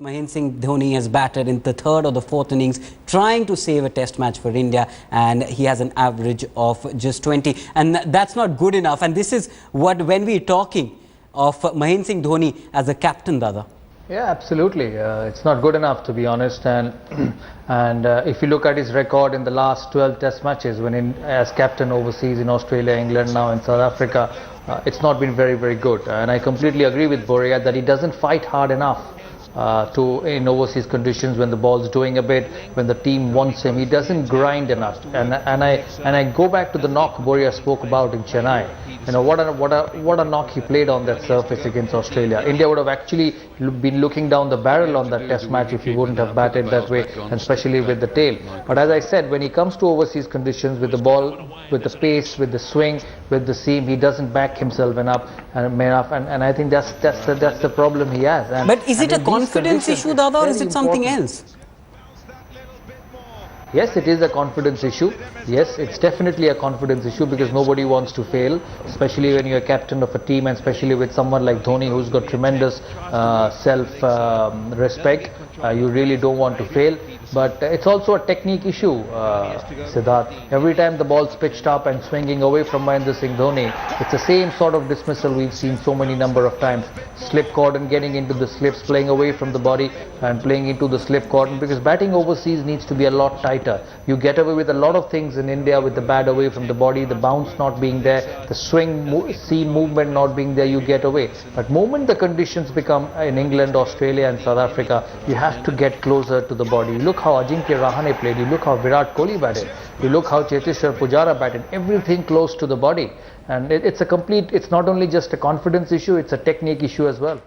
Mahendra Singh Dhoni has batted in the third or the fourth innings trying to save a test match for India, and he has an average of just 20, and that's not good enough. And this is what, when we're talking of Mahendra Singh Dhoni as a captain, Dada. Yeah, absolutely. It's not good enough, to be honest. And if you look at his record in the last 12 test matches, as captain overseas in Australia, England, now in South Africa, it's not been very, very good. And I completely agree with Boria that he doesn't fight hard enough in overseas conditions when the ball's doing a bit, when the team wants him. He doesn't grind enough. And I go back to the knock Boria spoke about in Chennai. You know, what a knock he played on that surface against Australia. India would have actually been looking down the barrel on that test match if he wouldn't have batted that way, and especially with the tail. But as I said, when he comes to overseas conditions with the ball, with the pace, with the swing, with the seam, he doesn't back himself enough, and I think that's the problem he has. But is it a confidence issue, Dada, or is it something else? Yes, it is a confidence issue. Yes, it's definitely a confidence issue because nobody wants to fail, especially when you're captain of a team, and especially with someone like Dhoni who's got tremendous self-respect. You really don't want to fail. But it's also a technique issue, Siddharth. Every time the ball's pitched up and swinging away from Mahendra Singh Dhoni, it's the same sort of dismissal we've seen so many number of times. Slip cordon, getting into the slips, playing away from the body and playing into the slip cordon, because batting overseas needs to be a lot tighter. You get away with a lot of things in India with the bat away from the body, the bounce not being there, the swing, seam movement not being there, you get away. But moment the conditions become in England, Australia and South Africa, you have to get closer to the body. Look how Ajinkya Rahane played, you look how Virat Kohli batted, you look how Cheteshwar Pujara batted, everything close to the body. And it's not only just a confidence issue, it's a technique issue as well.